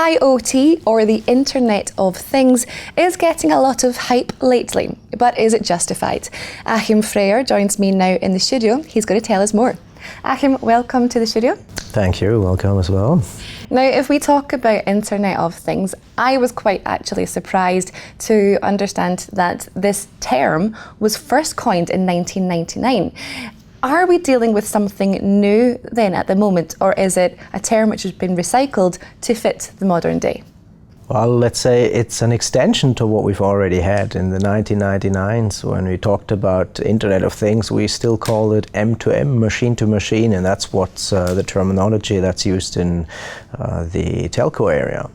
IoT, or the Internet of Things, is getting a lot of hype lately, but is it justified? Achim Freyer joins me now in the studio. He's going to tell us more. Achim, welcome to the studio. Thank you, welcome as well. Now, if we talk about Internet of Things, I was quite actually surprised to understand that this term was first coined in 1999. Are we dealing with something new then at the moment, or is it a term which has been recycled to fit the modern day? Well, let's say it's an extension to what we've already had in the 1999s. When we talked about Internet of Things, we still call it M2M, machine to machine, and that's what's the terminology that's used in the telco area.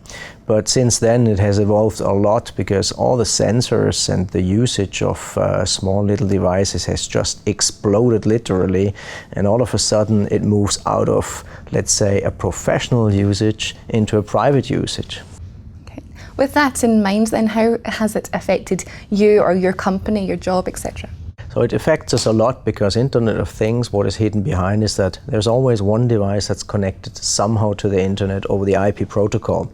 But since then it has evolved a lot because all the sensors and the usage of small little devices has just exploded literally, and all of a sudden it moves out of, let's say, a professional usage into a private usage. Okay. With that in mind then, how has it affected you or your company, your job, etc.? So it affects us a lot because Internet of Things, what is hidden behind is that there's always one device that's connected somehow to the Internet over the IP protocol.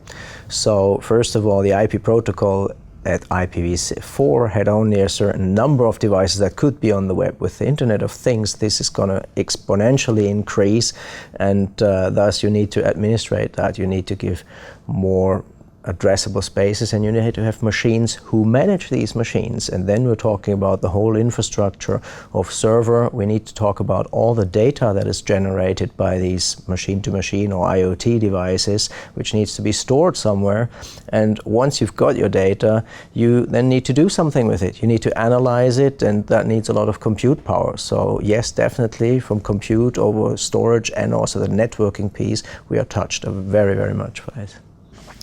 So first of all, the IP protocol at IPv4 had only a certain number of devices that could be on the web. With the Internet of Things, this is going to exponentially increase, and thus you need to administrate that. You need to give more addressable spaces, and you need to have machines who manage these machines. And then we're talking about the whole infrastructure of server. We need to talk about all the data that is generated by these machine-to-machine or IoT devices, which needs to be stored somewhere. And once you've got your data, you then need to do something with it. You need to analyze it, and that needs a lot of compute power. So yes, definitely from compute over storage and also the networking piece, we are touched very, very much by it.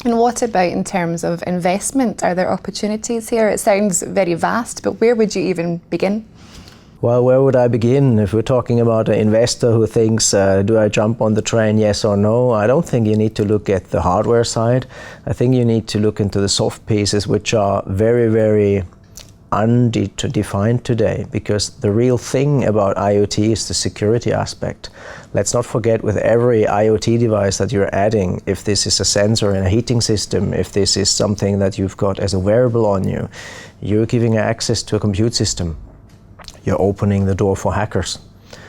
And what about in terms of investment? Are there opportunities here? It sounds very vast, but where would you even begin? Well, where would I begin? If we're talking about an investor who thinks, do I jump on the train, yes or no? I don't think you need to look at the hardware side. I think you need to look into the soft pieces, which are very, very undefined today, because the real thing about IoT is the security aspect. Let's not forget, with every IoT device that you're adding, if this is a sensor in a heating system, if this is something that you've got as a wearable on you, you're giving access to a compute system. You're opening the door for hackers.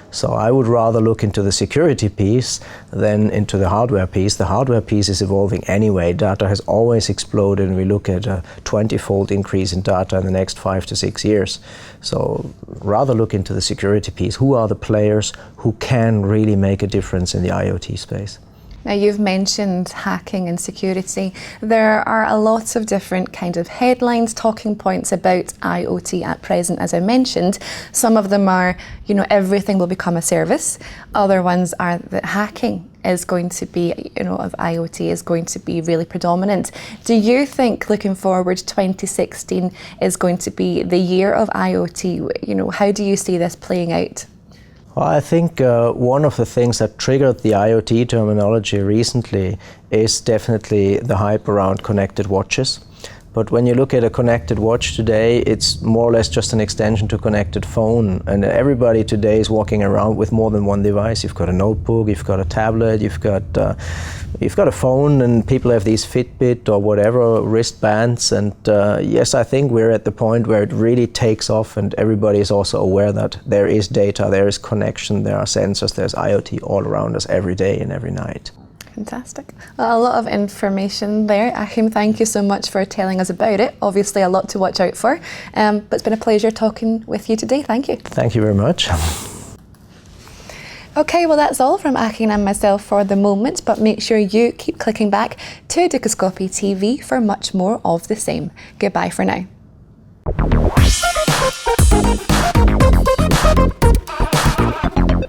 So I would rather look into the security piece than into the hardware piece. The hardware piece is evolving anyway. Data has always exploded, and we look at a 20-fold increase in data in the next 5 to 6 years. So rather look into the security piece. Who are the players who can really make a difference in the IoT space? Now, you've mentioned hacking and security. There are a lot of different kind of headlines, talking points about IoT at present, as I mentioned. Some of them are, everything will become a service. Other ones are that hacking is going to be, of IoT is going to be really predominant. Do you think, looking forward, 2016 is going to be the year of IoT? How do you see this playing out? Well, I think one of the things that triggered the IoT terminology recently is definitely the hype around connected watches. But when you look at a connected watch today, it's more or less just an extension to a connected phone. And everybody today is walking around with more than one device. You've got a notebook, you've got a tablet, you've got a phone, and people have these Fitbit or whatever wristbands. And yes, I think we're at the point where it really takes off, and everybody is also aware that there is data, there is connection, there are sensors, there's IoT all around us every day and every night. Fantastic. Well, a lot of information there. Achim, thank you so much for telling us about it. Obviously a lot to watch out for, but it's been a pleasure talking with you today. Thank you. Thank you very much. Okay, well that's all from Achim and myself for the moment, but make sure you keep clicking back to Dukascopy TV for much more of the same. Goodbye for now.